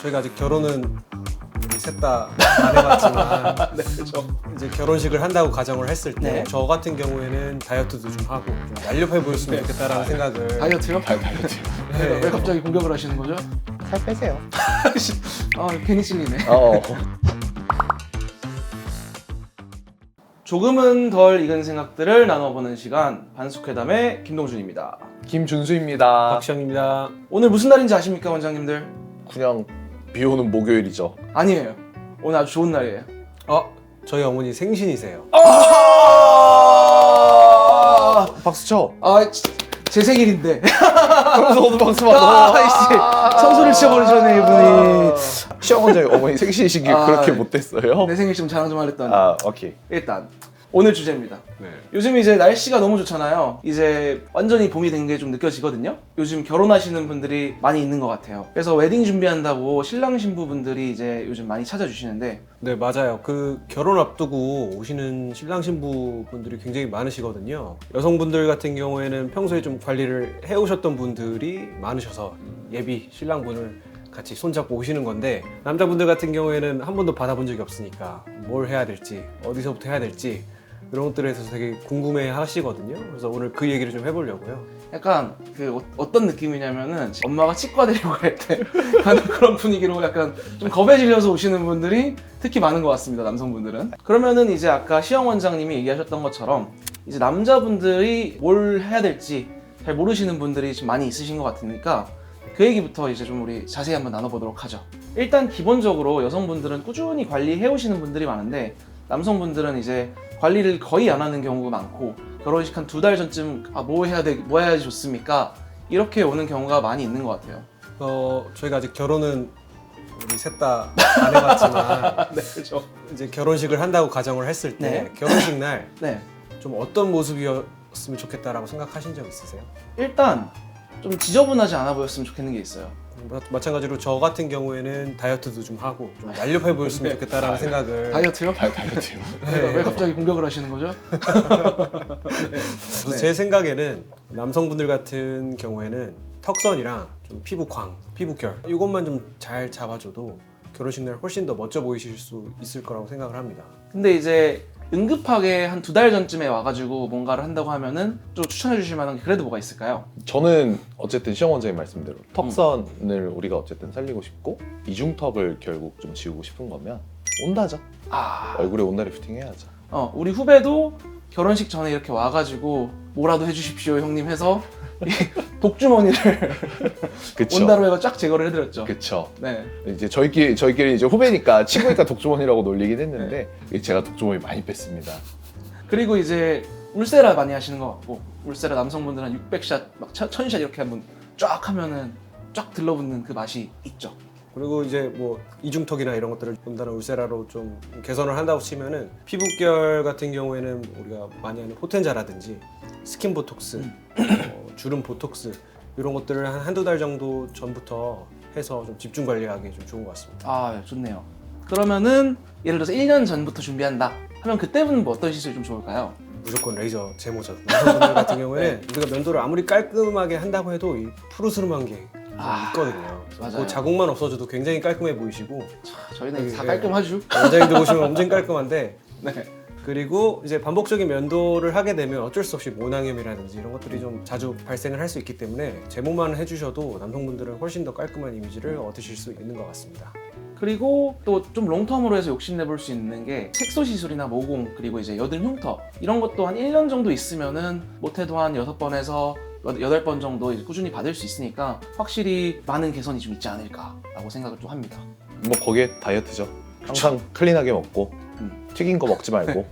저희가 아직 결혼은 우리 셋 다 안 해봤지만 네, 그렇죠. 이제 결혼식을 한다고 가정을 했을 때 네. 저 같은 경우에는 다이어트도 좀 하고 좀 날렵해 보였으면 좋겠다라는 생각을 다이어트요? 다이어트. 왜 갑자기 공격을 하시는 거죠? 살 빼세요. 아, 괜히 찔리네. 어. 조금은 덜 익은 생각들을 나눠보는 시간, 반숙회담의 김동준입니다. 김준수입니다. 박시영입니다. 오늘 무슨 날인지 아십니까, 원장님들? 그냥 비 오는 목요일이죠. 아니에요. 오늘 아주 좋은 날이에요. 저희 어머니 생신이세요. 박수 쳐. 제 생일인데. 그래서 오늘 박수 받아. 아이씨, 선수를 치워버리셨네, 이분이. 시영 원장님 어머니 생신이시길 아, 그렇게 못됐어요? 내 생일 좀 자랑 좀 하랬더니. 오케이. 일단, 오늘 주제입니다. 네. 요즘 이제 날씨가 너무 좋잖아요. 이제 완전히 봄이 된 게 좀 느껴지거든요. 요즘 결혼하시는 분들이 많이 있는 것 같아요. 그래서 웨딩 준비한다고 신랑 신부분들이 이제 요즘 많이 찾아주시는데, 네, 맞아요. 그 결혼 앞두고 오시는 신랑 신부 분들이 굉장히 많으시거든요. 여성분들 같은 경우에는 평소에 좀 관리를 해오셨던 분들이 많으셔서 예비 신랑분을 같이 손잡고 오시는 건데, 남자분들 같은 경우에는 한 번도 받아본 적이 없으니까 뭘 해야 될지, 어디서부터 해야 될지 이런 것들에 대해서 되게 궁금해 하시거든요. 그래서 오늘 그 얘기를 좀 해보려고요. 약간 그 어떤 느낌이냐면은 엄마가 치과 데리고 갈 때 하는 그런 분위기로 약간 좀 겁에 질려서 오시는 분들이 특히 많은 것 같습니다, 남성분들은. 그러면은 이제 아까 시영 원장님이 얘기하셨던 것처럼 이제 남자분들이 뭘 해야 될지 잘 모르시는 분들이 좀 많이 있으신 것 같으니까 그 얘기부터 이제 좀 우리 자세히 한번 나눠보도록 하죠. 일단 기본적으로 여성분들은 꾸준히 관리해 오시는 분들이 많은데, 남성분들은 이제 관리를 거의 안 하는 경우가 많고, 결혼식 한 2달 전쯤 뭐 해야지 좋습니까? 이렇게 오는 경우가 많이 있는 것 같아요. 저희가 아직 결혼은 우리 셋 다 안 해봤지만 네, 그렇죠. 이제 결혼식을 한다고 가정을 했을 때 네. 결혼식 날 네, 좀 어떤 모습이었으면 좋겠다라고 생각하신 적 있으세요? 일단 좀 지저분하지 않아 보였으면 좋겠는 게 있어요. 마찬가지로 저 같은 경우에는 다이어트도 좀 하고 좀 날렵해 보였으면 네. 좋겠다라는 생각을 다이어트요? 다이어트요. 왜 갑자기 공격을 하시는 거죠? 그래서 제 생각에는 남성분들 같은 경우에는 턱선이랑 좀 피부광, 피부결 이것만 좀 잘 잡아줘도 결혼식 날 훨씬 더 멋져 보이실 수 있을 거라고 생각을 합니다. 근데 이제 응급하게 한 2달 전쯤에 와가지고 뭔가를 한다고 하면은 좀 추천해 주실 만한 게 그래도 뭐가 있을까요? 저는 어쨌든 시영 원장님 말씀대로 턱선을 우리가 어쨌든 살리고 싶고 이중턱을 결국 좀 지우고 싶은 거면 온다죠. 얼굴에 온다리 슈팅 해야죠. 우리 후배도 결혼식 전에 이렇게 와가지고 뭐라도 해주십시오 형님 해서 이 독주머니를 그쵸. 온다로 해서 쫙 제거를 해드렸죠. 그쵸. 네. 이제 저희끼리 이제 후배니까 친구니까 독주머니라고 놀리긴 했는데 제가 독주머니 많이 뺐습니다. 그리고 이제 울세라 많이 하시는 것 같고, 울세라 남성분들은 한 600샷, 막 1000샷 이렇게 한번 쫙 하면은 쫙 들러붙는 그 맛이 있죠. 그리고 이제 뭐 이중턱이나 이런 것들을 본다는 울세라로 좀 개선을 한다고 치면은 피부결 같은 경우에는 우리가 많이 하는 포텐자라든지 스킨 보톡스, 주름 보톡스 이런 것들을 한 한두 달 정도 전부터 해서 좀 집중 관리하기 좀 좋은 것 같습니다. 좋네요. 그러면은 예를 들어서 1년 전부터 준비한다 하면 그때는 뭐 어떤 시술이 좀 좋을까요? 무조건 레이저 제모죠. 남성분들 같은 경우에는 우리가 면도를 아무리 깔끔하게 한다고 해도 이 푸르스름한 게 있거든요. 맞아요. 그 자국만 없어져도 굉장히 깔끔해 보이시고 저희는 다 네. 깔끔하죠. 원장님들 보시면 엄청 깔끔한데, 네. 그리고 이제 반복적인 면도를 하게 되면 어쩔 수 없이 모낭염이라든지 이런 것들이 좀 자주 발생을 할 수 있기 때문에 제모만 해주셔도 남성분들은 훨씬 더 깔끔한 이미지를 얻으실 수 있는 것 같습니다. 그리고 또 좀 롱텀으로 해서 욕심내볼 수 있는 게 색소 시술이나 모공, 그리고 이제 여드름 흉터 이런 것도 한 1년 정도 있으면은 못해도 한 6번에서 8번 정도 이제 꾸준히 받을 수 있으니까 확실히 많은 개선이 좀 있지 않을까라고 생각을 좀 합니다. 뭐 거기에 다이어트죠. 항상 클린하게 먹고 튀긴 거 먹지 말고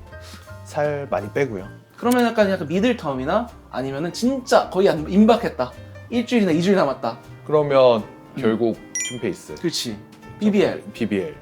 살 많이 빼고요. 그러면 약간 미들텀이나 아니면은 진짜 거의 안 임박했다, 일주일이나 2주일 남았다. 그러면 결국 튠페이스, 그렇지. BBL.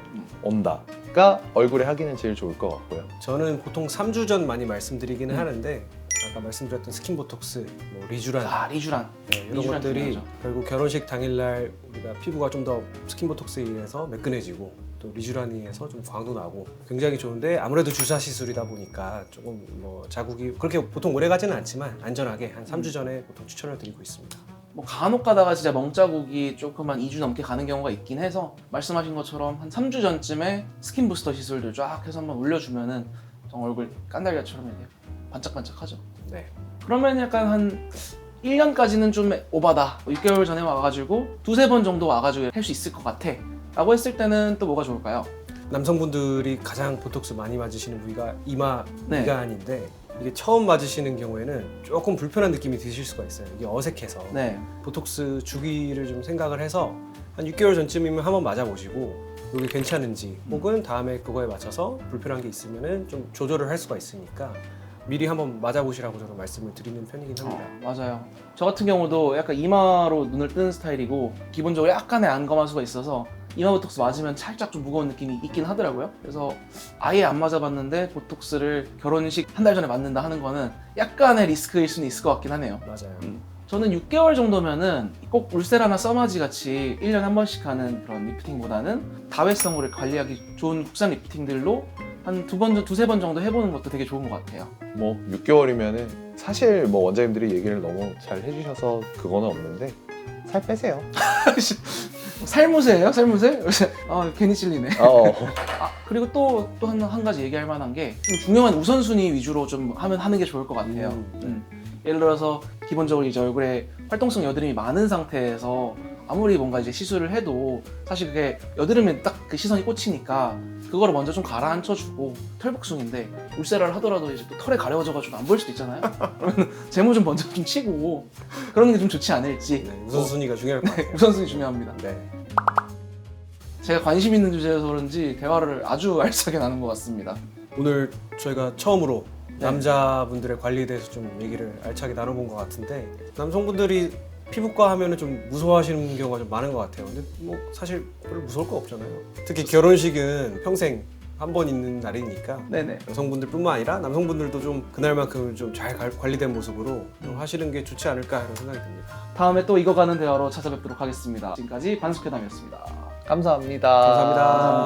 온다가 얼굴에 하기는 제일 좋을 것 같고요. 저는 보통 3주 전 많이 말씀드리기는 하는데, 아까 말씀드렸던 스킨 보톡스, 뭐 리쥬란 리쥬란. 네, 이런 리쥬란 것들이 중요하죠. 결국 결혼식 당일날 우리가 피부가 좀 더 스킨 보톡스에 의해서 매끈해지고 또 리쥬란에 의해서 좀 광도 나고 굉장히 좋은데, 아무래도 주사 시술이다 보니까 조금 뭐 자국이 그렇게 보통 오래 가지는 않지만 안전하게 한 3주 전에 보통 추천을 드리고 있습니다. 뭐 간혹 가다가 진짜 멍자국이 조금 한 2주 넘게 가는 경우가 있긴 해서 말씀하신 것처럼 한 3주 전쯤에 스킨 부스터 시술들 쫙 해서 한번 올려주면은 정 얼굴 깐달걀처럼 이렇게 반짝반짝하죠. 네. 그러면 약간 한 1년까지는 좀 오바다. 6개월 전에 와가지고 두세 번 정도 와가지고 할 수 있을 것 같아 라고 했을 때는 또 뭐가 좋을까요? 남성분들이 가장 보톡스 많이 맞으시는 부위가 이마 네. 미간인데 이게 처음 맞으시는 경우에는 조금 불편한 느낌이 드실 수가 있어요. 이게 어색해서 네. 보톡스 주기를 좀 생각을 해서 한 6개월 전쯤이면 한번 맞아보시고 이게 괜찮은지 혹은 다음에 그거에 맞춰서 불편한 게 있으면은 좀 조절을 할 수가 있으니까 미리 한번 맞아보시라고 저는 말씀을 드리는 편이긴 합니다. 맞아요. 저 같은 경우도 약간 이마로 눈을 뜨는 스타일이고 기본적으로 약간의 안검하수가 있어서 이마 보톡스 맞으면 살짝 좀 무거운 느낌이 있긴 하더라고요. 그래서 아예 안 맞아봤는데 보톡스를 결혼식 한 달 전에 맞는다 하는 거는 약간의 리스크일 수는 있을 것 같긴 하네요. 맞아요. 저는 6개월 정도면은 꼭 울세라나 써마지 같이 1년에 한 번씩 하는 그런 리프팅보다는 다회성을 관리하기 좋은 국산 리프팅들로 한 두세 번 정도 해보는 것도 되게 좋은 것 같아요. 뭐 6개월이면은 사실 뭐 원장님들이 얘기를 너무 잘 해주셔서 그거는 없는데 살 빼세요. 살무새예요? 살무새? 아 괜히 찔리네. 그리고 또 한 가지 얘기할 만한 게 좀 중요한 우선순위 위주로 좀 하는 게 좋을 것 같아요. 예를 들어서 기본적으로 이제 얼굴에 활동성 여드름이 많은 상태에서 아무리 뭔가 이제 시술을 해도 사실 그게 여드름에 딱 그 시선이 꽂히니까 그거를 먼저 좀 가라앉혀주고 털복숭인데 울세라를 하더라도 이제 또 털에 가려워져가지고 안 보일 수도 있잖아요. 그러면 제모 좀 먼저 좀 치고 그러는 게 좀 좋지 않을지. 네, 우선순위가 중요할 것 같아요. 우선순위 중요합니다. 네. 제가 관심 있는 주제여서 그런지 대화를 아주 알차게 나눈 것 같습니다. 오늘 저희가 처음으로 네. 남자분들의 관리에 대해서 좀 얘기를 알차게 나눠본 것 같은데 남성분들이 피부과 하면은 좀 무서워하시는 경우가 좀 많은 것 같아요. 근데 뭐 사실 별로 무서울 거 없잖아요. 특히 결혼식은 평생 한 번 있는 날이니까 네네. 여성분들뿐만 아니라 남성분들도 좀 그날만큼 좀 잘 관리된 모습으로 좀 하시는 게 좋지 않을까 이런 생각이 듭니다. 다음에 또 익어가는 대화로 찾아뵙도록 하겠습니다. 지금까지 반숙회담이었습니다. 감사합니다. 감사합니다.